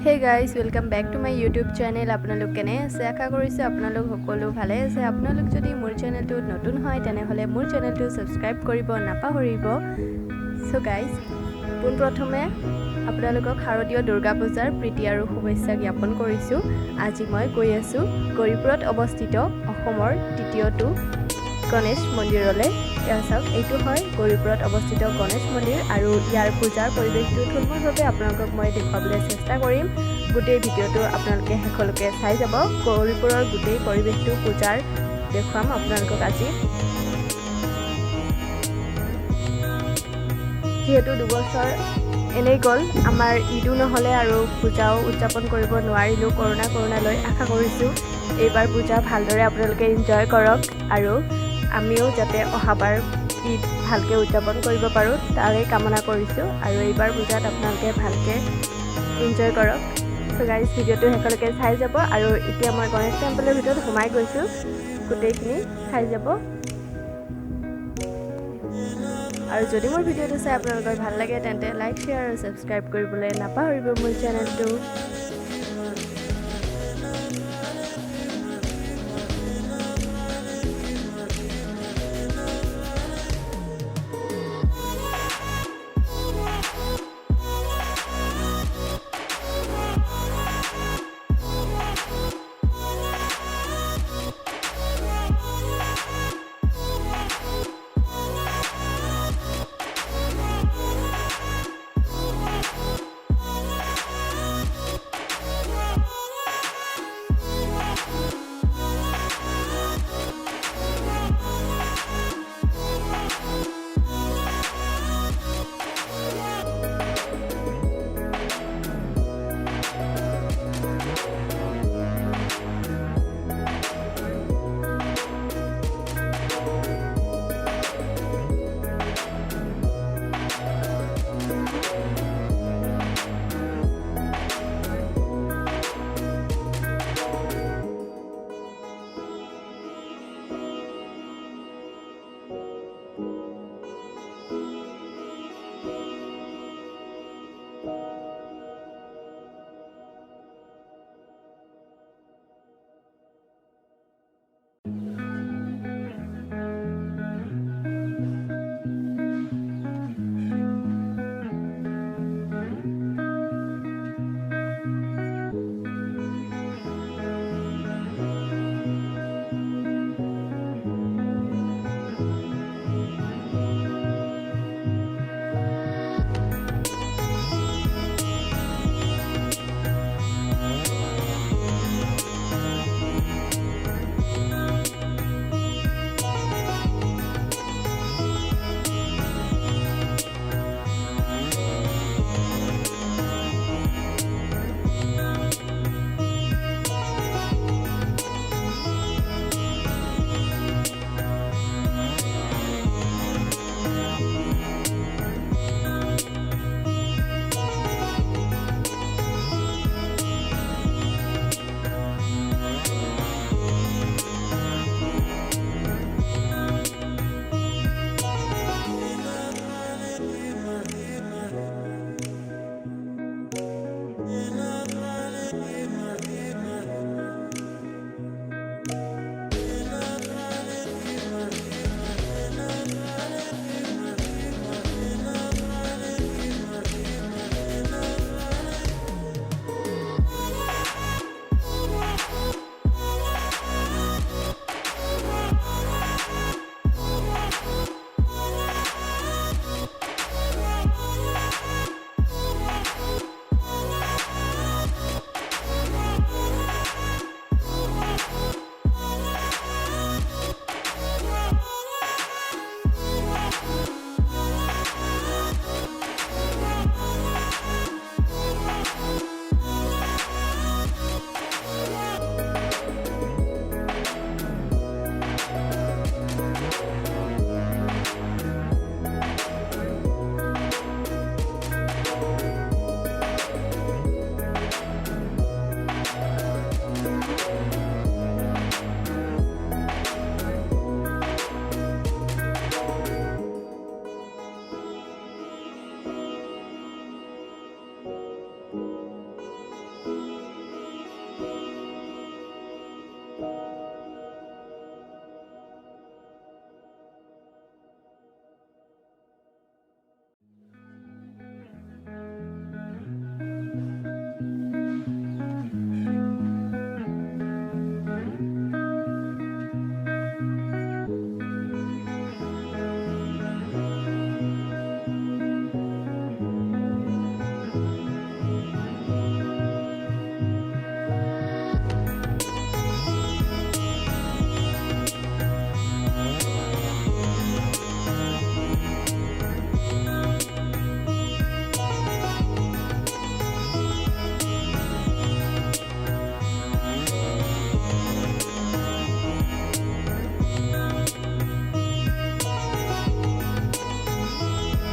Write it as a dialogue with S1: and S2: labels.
S1: Hey guys, welcome back to my YouTube channel. আপোনালোক কেনে আছে আশা কৰিছো আপোনালোক সকলো ভালে আছে আপোনালোক যদি মোৰ চেনেলটো নতুন হয় তেনে হলে মোৰ চেনেলটো সাবস্ক্ৰাইব কৰিব নাপাহৰিব সো গাইস পোনপ্ৰথমে আপোনালোকক শাৰদীয় দুৰ্গা পূজাৰ প্ৰীতি আৰু শুভেচ্ছা জ্ঞাপন কৰিছো আজি মই গৈ আছো গৰিপুৰত অৱস্থিত অসমৰ তৃতীয়টো গণেশ মন্দিৰলৈ ইয়াছক এইটো হয় গৰিপুৰত অৱস্থিত গণেশ মন্দিৰ আৰু ইয়াৰ পূজাৰ পৰিৱেশটো থুলমূলভাৱে আপোনালোকক মই দেখাবলৈ চেষ্টা কৰিম গোটেই ভিডিঅটো আপোনালোকে হেকলৈকে চাই যাব গৰিপুৰৰ গোটেই পৰিৱেশটো পূজাৰ দেখুৱাম আপোনালোকক আজি যেহেতু দুবছৰ এনেই গ'ল আমাৰ ঈদো নহলে আৰু পূজাও উদযাপন কৰিব নোৱাৰিলো কৰোনা লৈ আশা কৰিছো এইবাৰ পূজা ভালদৰে আপোনালোকে এনজয় কৰক আৰু আমিও যাতে অহাবাৰ ঈদ ভালকে উদযাপন কৰিব পাৰো তাৰে কামনা কৰিছো আৰু এইবাৰ পূজাত আপোনালোকে ভালকে এনজয় কৰক সো গাইস ভিডিঅটো হেকলৈকে চাই যাব আৰু এতিয়া মই গণেশ টেম্পলৰ ভিতৰত সোমাই গৈছো গোটেইখিনি চাই যাব আৰু যদি মোৰ ভিডিঅটো চাই আপোনালোকৰ ভাল লাগে তেন্তে লাইক শেয়াৰ আৰু সাবস্ক্ৰাইব কৰিবলৈ নাপাহৰিব মোৰ চেনেলটো